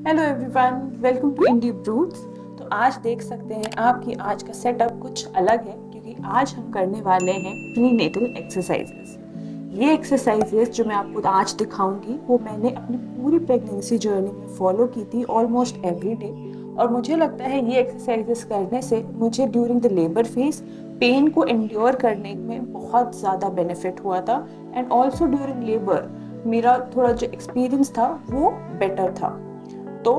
Hello everyone, welcome to इंडी ब्रूट्स। तो आज देख सकते हैं आपकी आज का सेटअप कुछ अलग है क्योंकि आज हम करने वाले हैं प्रीनेटल एक्सरसाइजेस। ये एक्सरसाइजेस जो मैं आपको आज दिखाऊंगी वो मैंने अपनी पूरी प्रेगनेंसी जर्नी में फॉलो की थी ऑलमोस्ट एवरी डे। और मुझे लगता है ये एक्सरसाइजेस करने से मुझे during the labour phase pain को एंड्योर करने में बहुत ज़्यादा बेनिफिट हुआ था। एंड ऑल्सो ड्यूरिंग लेबर मेरा थोड़ा जो एक्सपीरियंस था वो बेटर था। तो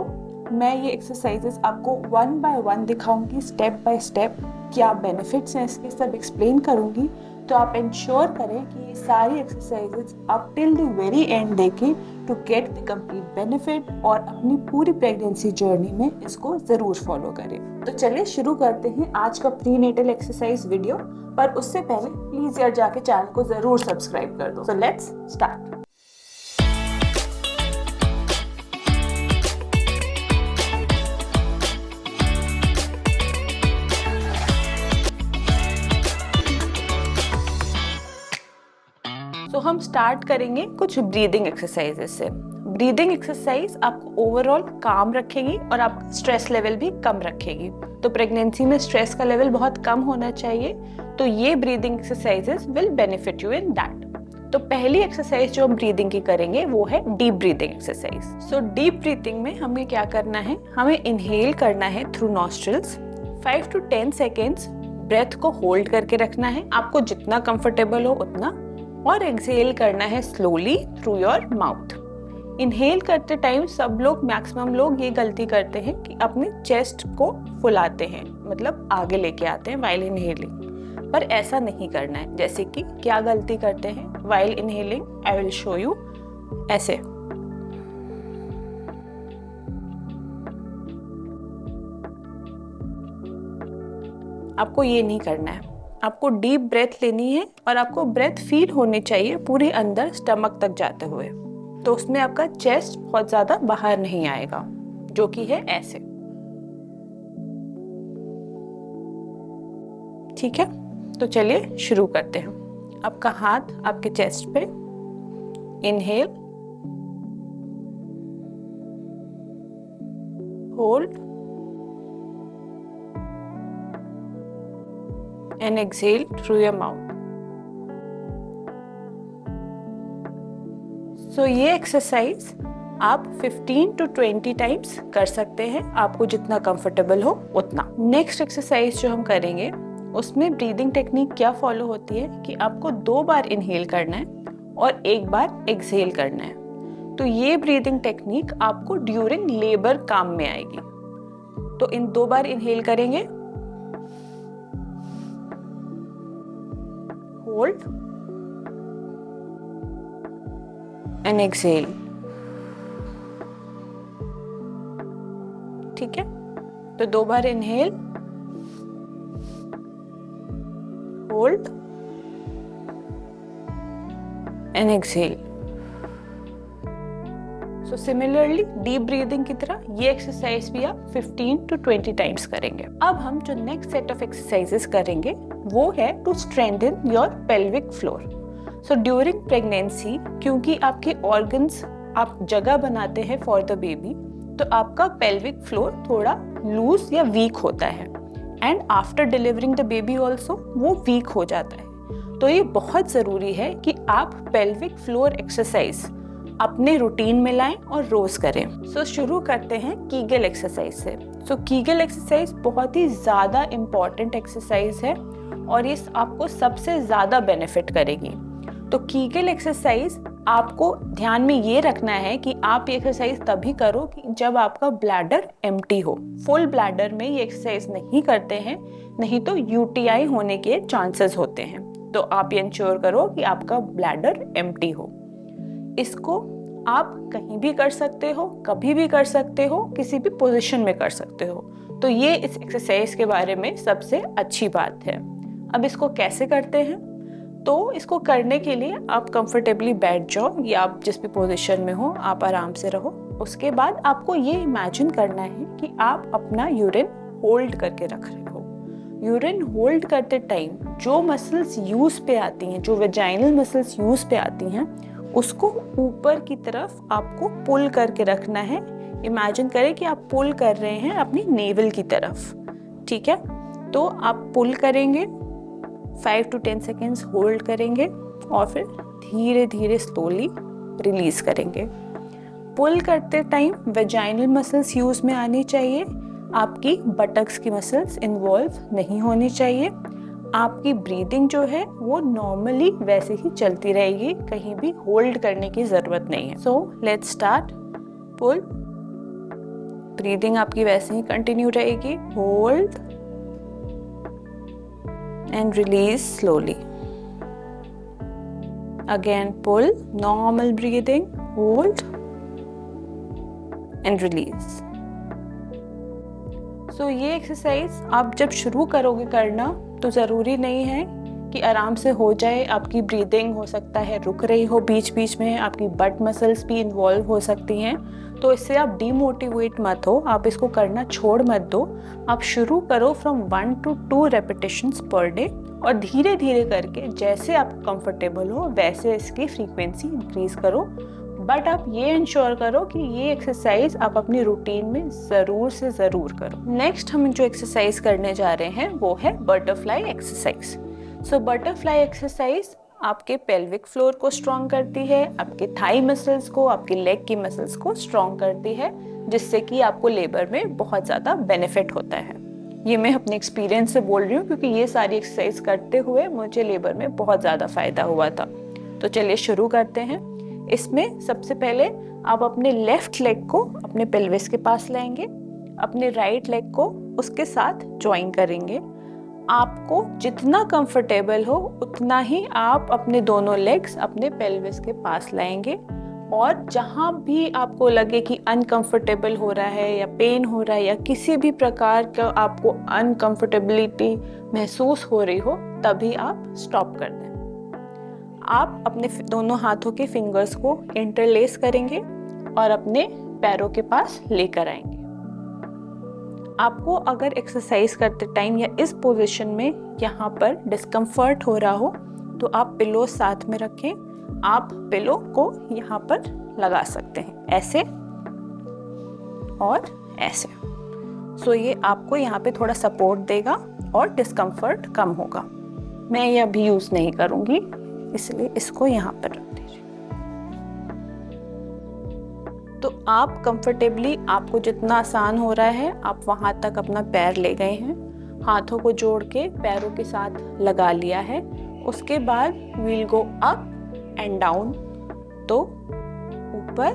मैं ये एक्सरसाइजेस आपको वन बाय वन दिखाऊंगी, स्टेप बाय स्टेप क्या बेनिफिट्स हैं इसके सब एक्सप्लेन करूंगी। तो आप इंश्योर करें कि ये सारी एक्सरसाइजेस आप टिल द वेरी एंड देखें to get the complete benefit और अपनी पूरी प्रेगनेंसी जर्नी में इसको ज़रूर फॉलो करें। तो चलिए शुरू करते हैं आज का प्रीनेटल एक्सरसाइज वीडियो। पर उससे पहले प्लीज़ यार जाके चैनल को ज़रूर सब्सक्राइब कर दो। सो लेट्स स्टार्ट। तो हम स्टार्ट करेंगे कुछ ब्रीदिंग एक्सरसाइजेस से। ब्रीदिंग एक्सरसाइज आपको ओवरऑल काम रखेगी और आपका स्ट्रेस लेवल भी कम रखेगी। तो प्रेगनेंसी में स्ट्रेस का लेवल बहुत कम होना चाहिए, तो ये breathing exercises will benefit you in that. तो पहली एक्सरसाइज जो हम ब्रीदिंग की करेंगे वो है deep breathing exercise. So deep breathing में हमें क्या करना है, हमें इनहेल करना है through nostrils 5 to 10 seconds, breath को होल्ड करके रखना है, आपको जितना कंफर्टेबल हो उतना, और एक्सहेल करना है slowly through your mouth. Inhale करते टाइम सब लोग, मैक्सिमम लोग ये गलती करते हैं कि अपने चेस्ट को फुलाते हैं, मतलब आगे लेके आते हैं वाइल इनहेलिंग। पर ऐसा नहीं करना है। जैसे कि क्या गलती करते हैं while inhaling, I will show you. ऐसे आपको ये नहीं करना है। आपको डीप ब्रेथ लेनी है और आपको ब्रेथ फील होनी चाहिए पूरे अंदर स्टमक तक जाते हुए। तो उसमें आपका चेस्ट बहुत ज्यादा बाहर नहीं आएगा, जो कि है ऐसे। ठीक है, तो चलिए शुरू करते हैं। आपका हाथ आपके चेस्ट पे, inhale, hold and exhale through your mouth. So ये एक्सरसाइज आप 15 to 20 टाइम्स कर सकते हैं, आपको जितना कंफर्टेबल हो उतना। नेक्स्ट एक्सरसाइज जो हम करेंगे उसमें ब्रीदिंग टेक्निक क्या फॉलो होती है कि आपको 2 बार इनहेल करना है और 1 बार एक्सहेल करना है। तो ये ब्रीदिंग टेक्निक आपको ड्यूरिंग लेबर काम में आएगी। तो इन 2 बार इनहेल करेंगे, hold and exhale। ठीक है, तो 2 बार inhale, hold and exhale. So similarly deep breathing की तरह ये एक्सरसाइज भी आप 15 to 20 टाइम्स करेंगे। अब हम जो नेक्स्ट सेट ऑफ एक्सरसाइजेस करेंगे वो है to strengthen your pelvic floor. So during pregnancy क्योंकि आपके ऑर्गन्स आप जगह बनाते हैं फॉर द बेबी, तो आपका पेल्विक फ्लोर थोड़ा लूज या वीक होता है। And after delivering the baby also वो वीक हो जाता है। तो ये बहुत ज़रूरी है कि आप पेल्विक फ्लोर एक्सरसाइज अपने रूटीन में लाएं और रोज करें। सो शुरू करते हैं कीगल एक्सरसाइज से। सो कीगल एक्सरसाइज बहुत ही ज़्यादा इम्पॉर्टेंट एक्सरसाइज है और ये आपको सबसे ज़्यादा बेनिफिट करेगी। तो कीगल एक्सरसाइज आपको ध्यान में ये रखना है कि आप ये एक्सरसाइज तभी करो कि जब आपका ब्लैडर एम्प्टी हो। फुल ब्लैडर में ये एक्सरसाइज नहीं करते हैं, नहीं तो यूटीआई होने के चांसेस होते हैं। तो आप ये इंश्योर करो कि आपका ब्लैडर एम्प्टी हो। इसको आप कहीं भी कर सकते हो, कभी भी कर सकते हो, किसी भी पोजीशन में कर सकते हो। तो ये इस एक्सरसाइज के बारे में सबसे अच्छी बात है। अब इसको कैसे करते हैं, तो इसको करने के लिए आप कंफर्टेबली बैठ जाओ या आप जिस भी पोजीशन में हो आप आराम से रहो। उसके बाद आपको ये इमेजिन करना है कि आप अपना यूरिन होल्ड करके रख रहे हो। यूरिन होल्ड करते टाइम जो मसल्स यूज पे आती हैं, जो वेजाइनल मसल्स यूज पे आती हैं, उसको ऊपर की तरफ आपको पुल करके रखना है इमेजिन करें कि आप पुल कर रहे हैं अपनी नेवल की तरफ, ठीक है। तो आप पुल करेंगे, 5 to 10 सेकेंड्स होल्ड करेंगे और फिर धीरे धीरे स्लोली रिलीज करेंगे। पुल करते टाइम वेजाइनल मसल्स यूज में आनी चाहिए, आपकी बटक्स की मसल्स इन्वॉल्व नहीं होनी चाहिए। आपकी ब्रीदिंग जो है वो नॉर्मली वैसे ही चलती रहेगी, कहीं भी होल्ड करने की जरूरत नहीं है। So let's start. Pull, breathing आपकी वैसे ही कंटिन्यू रहेगी, hold and release slowly. Again pull, normal breathing, hold and release. So ये एक्सरसाइज आप जब शुरू करोगे करना तो ज़रूरी नहीं है कि आराम से हो जाए। आपकी ब्रीदिंग हो सकता है रुक रही हो बीच बीच में, आपकी बट मसल्स भी इन्वॉल्व हो सकती हैं, तो इससे आप डीमोटिवेट मत हो, आप इसको करना छोड़ मत दो। आप शुरू करो from 1 to 2 repetitions per day और धीरे धीरे करके जैसे आप कंफर्टेबल हो वैसे इसकी फ्रीक्वेंसी इंक्रीज करो। बट आप ये इंश्योर करो कि ये एक्सरसाइज आप अपनी रूटीन में ज़रूर से ज़रूर करो। नेक्स्ट हम जो एक्सरसाइज करने जा रहे हैं वो है बटरफ्लाई एक्सरसाइज। सो बटरफ्लाई एक्सरसाइज आपके पेल्विक फ्लोर को स्ट्रॉन्ग करती है, आपके थाई मसल्स को, आपके लेग की मसल्स को स्ट्रॉन्ग करती है, जिससे कि आपको लेबर में बहुत ज़्यादा बेनिफिट होता है। ये मैं अपने एक्सपीरियंस से बोल रही हूँ क्योंकि ये सारी एक्सरसाइज करते हुए मुझे लेबर में बहुत ज़्यादा फ़ायदा हुआ था। तो चलिए शुरू करते हैं। इसमें सबसे पहले आप अपने लेफ्ट लेग को अपने पेल्विस के पास लाएंगे, अपने राइट लेग को उसके साथ ज्वाइन करेंगे। आपको जितना कंफर्टेबल हो उतना ही आप अपने दोनों लेग्स अपने पेल्विस के पास लाएंगे और जहाँ भी आपको लगे कि अनकंफर्टेबल हो रहा है या पेन हो रहा है या किसी भी प्रकार का आपको अनकंफर्टेबिलिटी महसूस हो रही हो, तभी आप स्टॉप कर दें। आप अपने दोनों हाथों के फिंगर्स को इंटरलेस करेंगे और अपने पैरों के पास लेकर आएंगे। आपको अगर एक्सरसाइज करते टाइम या इस पोजीशन में यहाँ पर डिस्कम्फर्ट हो रहा हो तो आप पिलो साथ में रखें। आप पिलो को यहाँ पर लगा सकते हैं, ऐसे और ऐसे। सो ये आपको यहाँ पे थोड़ा सपोर्ट देगा और डिस्कम्फर्ट कम होगा। मैं ये अभी यूज़ नहीं करूँगी, इसलिए इसको यहाँ पर रख दीजिए। तो आप कंफर्टेबली, आपको जितना आसान हो रहा है आप वहाँ तक अपना पैर ले गए हैं, हाथों को जोड़ के पैरों के साथ लगा लिया है। उसके बाद we'll go up and down, तो ऊपर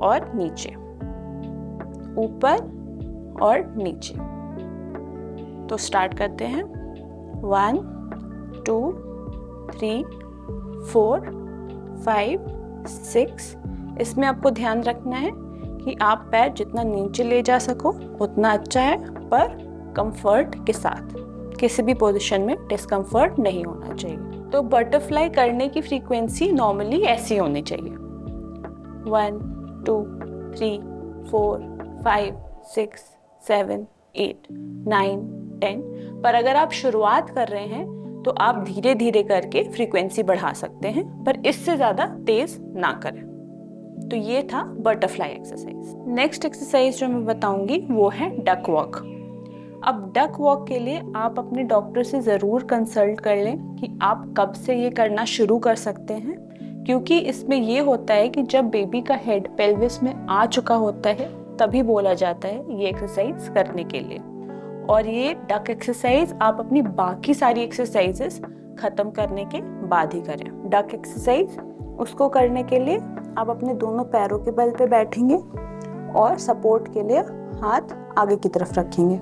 और नीचे, ऊपर और नीचे। तो स्टार्ट करते हैं। 1 2 3 4 5 6। इसमें आपको ध्यान रखना है कि आप पैर जितना नीचे ले जा सको उतना अच्छा है, पर कंफर्ट के साथ। किसी भी पोजीशन में डिस्कम्फर्ट नहीं होना चाहिए। तो बटरफ्लाई करने की फ्रीक्वेंसी नॉर्मली ऐसी होनी चाहिए, 1 2 3 4 5 6 7 8 9 10। पर अगर आप शुरुआत कर रहे हैं तो आप धीरे धीरे करके फ्रीक्वेंसी बढ़ा सकते हैं, पर इससे ज़्यादा तेज ना करें। तो ये था बटरफ्लाई एक्सरसाइज। नेक्स्ट एक्सरसाइज जो मैं बताऊंगी वो है डक वॉक। अब डक वॉक के लिए आप अपने डॉक्टर से ज़रूर कंसल्ट कर लें कि आप कब से ये करना शुरू कर सकते हैं, क्योंकि इसमें ये होता है कि जब बेबी का हेड पेल्विस में आ चुका होता है तभी बोला जाता है ये एक्सरसाइज करने के लिए। और ये डक एक्सरसाइज आप अपनी बाकी सारी एक्सरसाइजेस खत्म करने के बाद ही करें। डक एक्सरसाइज उसको करने के लिए आप अपने दोनों पैरों के बल पे बैठेंगे और सपोर्ट के लिए हाथ आगे की तरफ रखेंगे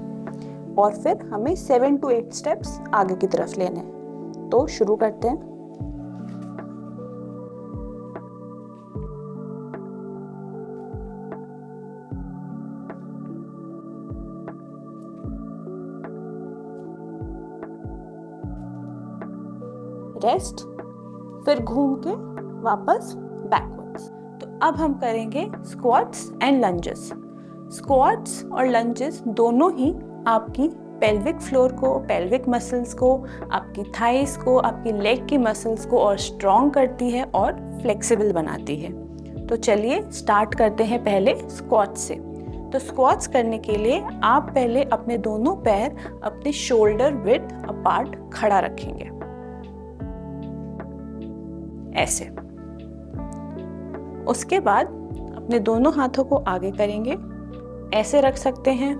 और फिर हमें 7 to 8 स्टेप्स आगे की तरफ लेने हैं। तो शुरू करते हैं। रेस्ट, फिर घूम के वापस बैकवर्ड्स। तो अब हम करेंगे स्क्वाट्स एंड लंजेस। स्क्वाट्स और लंजेस दोनों ही आपकी पेल्विक फ्लोर को, पेल्विक मसल्स को, आपकी थाइस को, आपकी लेग की मसल्स को और स्ट्रॉन्ग करती है और फ्लेक्सिबल बनाती है। तो चलिए स्टार्ट करते हैं पहले स्क्वाट्स से। तो स्क्वाट्स करने के लिए आप पहले अपने दोनों पैर अपने शोल्डर विड्थ अपार्ट खड़ा रखेंगे, ऐसे। उसके बाद अपने दोनों हाथों को आगे करेंगे, ऐसे रख सकते हैं,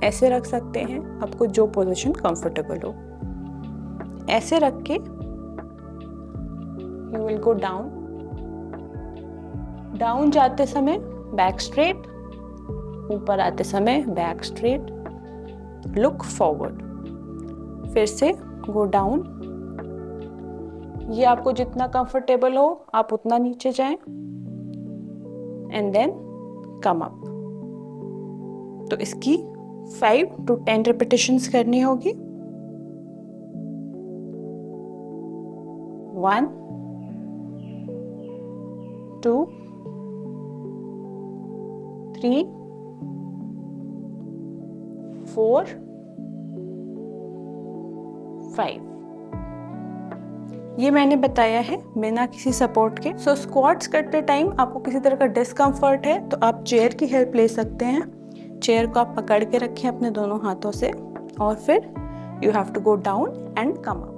ऐसे रख सकते हैं, आपको जो पोजीशन कंफर्टेबल हो। ऐसे रख के you will go down. Down जाते समय बैक स्ट्रेट, ऊपर आते समय बैक स्ट्रेट, लुक फॉरवर्ड। फिर से गो डाउन। ये आपको जितना कंफर्टेबल हो आप उतना नीचे जाएं, एंड देन कम अप। तो इसकी 5 to 10 रिपीटेशंस करनी होगी। 1 2 3 4 5। ये मैंने बताया है बिना किसी सपोर्ट के। सो स्क्वाट्स करते टाइम आपको किसी तरह का डिस्कम्फर्ट है तो आप चेयर की हेल्प ले सकते हैं। चेयर को आप पकड़ के रखें अपने दोनों हाथों से, और फिर you have to go down and come up.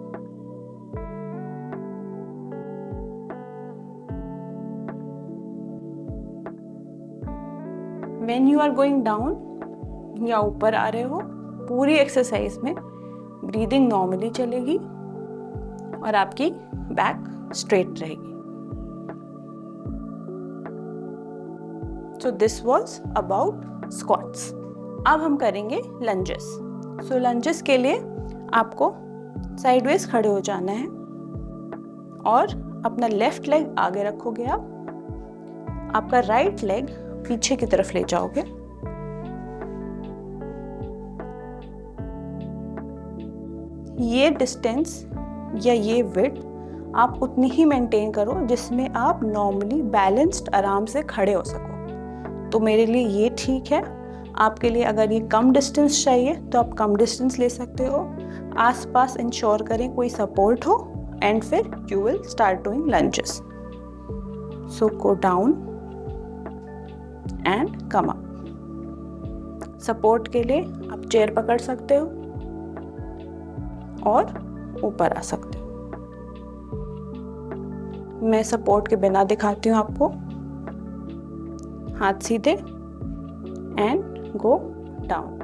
When you are going down या ऊपर आ रहे हो, पूरी एक्सरसाइज में ब्रीदिंग नॉर्मली चलेगी और आपकी बैक स्ट्रेट रहेगी। So this was about squats. अब हम करेंगे लंजेस। सो लंजेस के लिए आपको साइडवेज खड़े हो जाना है और अपना लेफ्ट लेग आगे रखोगे आप, आपका राइट लेग पीछे की तरफ ले जाओगे। ये डिस्टेंस या ये विड्थ आप उतनी ही मेंटेन करो जिसमें आप नॉर्मली बैलेंस्ड आराम से खड़े हो सको। तो मेरे लिए ये ठीक है। आपके लिए अगर ये कम डिस्टेंस चाहिए तो आप कम डिस्टेंस ले सकते हो। आसपास इंश्योर करें कोई सपोर्ट हो, एंड फिर you will start doing lunges. So go down and come up. Support के लिए आप चेयर पकड़ सकते हो और ऊपर आ सकते हो। मैं सपोर्ट के बिना दिखाती हूँ आपको। हाथ सीधे एंड गो डाउन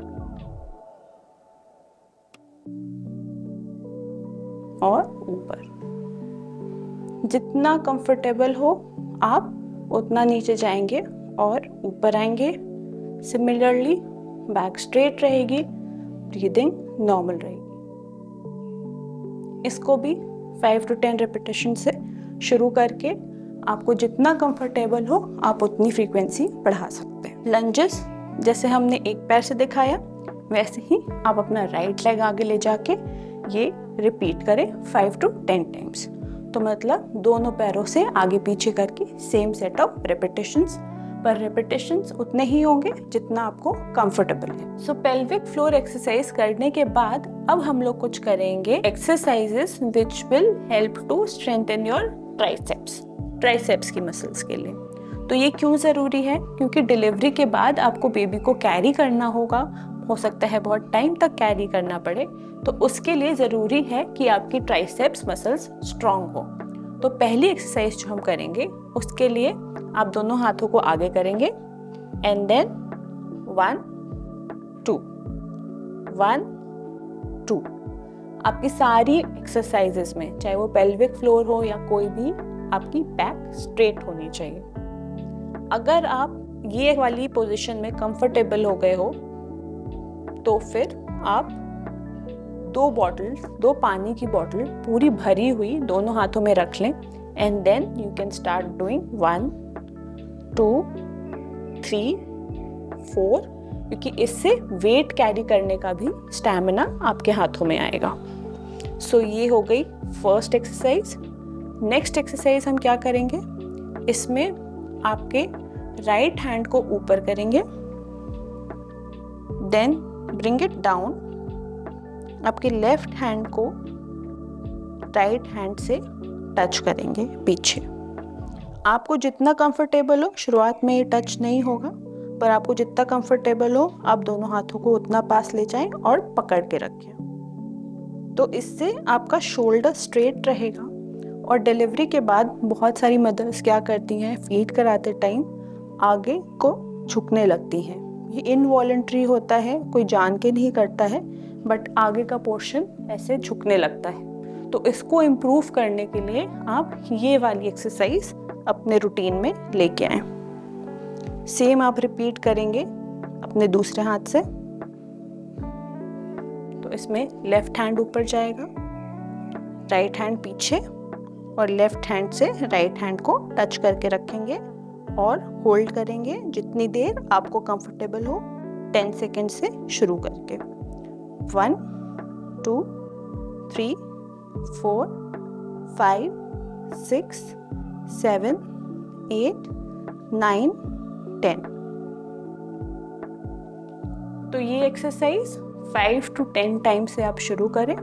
और ऊपर। जितना कंफर्टेबल हो आप उतना नीचे जाएंगे और ऊपर आएंगे। सिमिलरली बैक स्ट्रेट रहेगी, ब्रीदिंग नॉर्मल रहेगी। इसको भी 5 to 10 रिपीटेशन से शुरू करके आपको जितना कंफर्टेबल हो आप उतनी फ्रीक्वेंसी बढ़ा सकते हैं। लंजेस जैसे हमने एक पैर से दिखाया, वैसे ही आप अपना राइट लेग आगे ले जाके ये रिपीट करें 5 to 10 टाइम्स। तो मतलब दोनों पैरों से आगे पीछे करके सेम सेट ऑफ रिपीटेशंस, पर रिपीटेशंस उतने ही होंगे जितना आपको कंफर्टेबल है। सो पेल्विक फ्लोर एक्सरसाइज करने के बाद अब हम लोग कुछ करेंगे exercises which will help to strengthen your triceps की मसल्स के लिए। तो ये क्यों ज़रूरी है? क्योंकि डिलीवरी के बाद आपको बेबी को कैरी करना होगा, हो सकता है बहुत टाइम तक कैरी करना पड़े, तो उसके लिए ज़रूरी है कि आपकी ट्राइसेप्स मसल्स स्ट्रॉन्ग हो। तो पहली एक्सरसाइज जो हम करेंगे उसके लिए आप दोनों हाथों को आगे करेंगे, एंड देन 1 2 1 2। आपकी सारी एक्सरसाइजेस में, चाहे वो पेल्विक फ्लोर हो या कोई भी, आपकी बैक स्ट्रेट होनी चाहिए। अगर आप ये वाली पोजीशन में कंफर्टेबल हो गए हो तो फिर आप 2 पानी की बोतल पूरी भरी हुई दोनों हाथों में रख लें, and then you can start doing 1 2 3 4, क्योंकि इससे वेट कैरी करने का भी स्टैमिना आपके हाथों में आएगा। सो ये हो गई फर्स्ट एक्सरसाइज। नेक्स्ट एक्सरसाइज हम क्या करेंगे, इसमें आपके राइट हैंड को ऊपर करेंगे, देन ब्रिंग इट डाउन। आपके लेफ्ट हैंड को राइट हैंड से टच करेंगे पीछे। आपको जितना कंफर्टेबल हो, शुरुआत में ये टच नहीं होगा, पर आपको जितना कंफर्टेबल हो आप दोनों हाथों को उतना पास ले जाएं और पकड़ के रखें। तो इससे आपका शोल्डर स्ट्रेट रहेगा। और डिलीवरी के बाद बहुत सारी मदर्स क्या करती हैं, फीड कराते टाइम आगे को झुकने लगती हैं। ये इनवॉलंटरी होता है, कोई जान के नहीं करता है, बट आगे का पोर्शन ऐसे झुकने लगता है। तो इसको इम्प्रूव करने के लिए आप ये वाली एक्सरसाइज अपने रूटीन में लेके आएं। सेम आप रिपीट करेंगे अपने दूसरे हाथ से। तो इसमें लेफ्ट हैंड ऊपर जाएगा, राइट हैंड पीछे, और लेफ्ट हैंड से राइट हैंड को टच करके रखेंगे और होल्ड करेंगे जितनी देर आपको कंफर्टेबल हो, 10 सेकेंड से शुरू करके। 1 2 3 4 5 6 7 8 9 10। तो ये एक्सरसाइज 5 to 10 टाइम से आप शुरू करें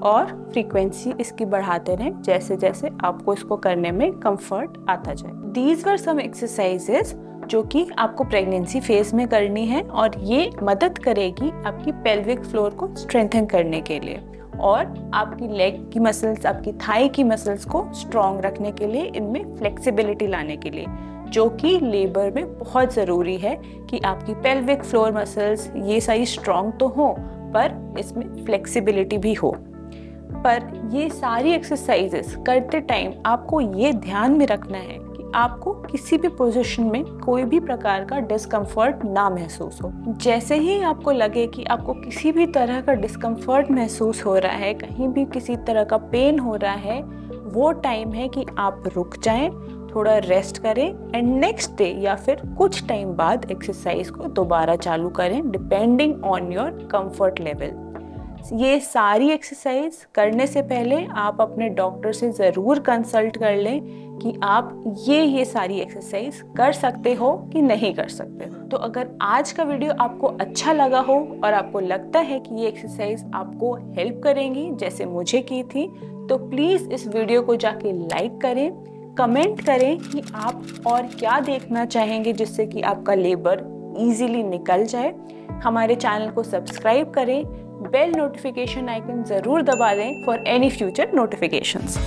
और फ्रीक्वेंसी इसकी बढ़ाते रहें जैसे जैसे आपको इसको करने में कंफर्ट आता जाए। दीज वर सम एक्सरसाइजेस जो कि आपको प्रेगनेंसी फेज में करनी है और ये मदद करेगी आपकी पेल्विक फ्लोर को स्ट्रेंथन करने के लिए और आपकी लेग की मसल्स, आपकी थाई की मसल्स को स्ट्रॉन्ग रखने के लिए, इनमें फ्लेक्सिबिलिटी लाने के लिए, जो कि लेबर में बहुत ज़रूरी है कि आपकी पेल्विक फ्लोर मसल्स ये सारी स्ट्रॉन्ग तो हो पर इसमें फ्लेक्सिबिलिटी भी हो। पर ये सारी एक्सरसाइजेस करते टाइम आपको ये ध्यान में रखना है कि आपको किसी भी पोजीशन में कोई भी प्रकार का डिस्कम्फर्ट ना महसूस हो। जैसे ही आपको लगे कि आपको किसी भी तरह का डिस्कम्फर्ट महसूस हो रहा है, कहीं भी किसी तरह का पेन हो रहा है, वो टाइम है कि आप रुक जाएं, थोड़ा रेस्ट करें एंड नेक्स्ट डे या फिर कुछ टाइम बाद एक्सरसाइज को दोबारा चालू करें depending on your comfort level. ये सारी एक्सरसाइज करने से पहले आप अपने डॉक्टर से ज़रूर कंसल्ट कर लें कि आप ये सारी एक्सरसाइज कर सकते हो कि नहीं कर सकते हो। तो अगर आज का वीडियो आपको अच्छा लगा हो और आपको लगता है कि ये एक्सरसाइज आपको हेल्प करेंगी जैसे मुझे की थी, तो प्लीज़ इस वीडियो को जाके लाइक करें, कमेंट करें कि आप और क्या देखना चाहेंगे जिससे कि आपका लेबर इजीली निकल जाए। हमारे चैनल को सब्सक्राइब करें, बेल नोटिफिकेशन आइकन ज़रूर दबा दें फॉर एनी फ्यूचर नोटिफिकेशंस।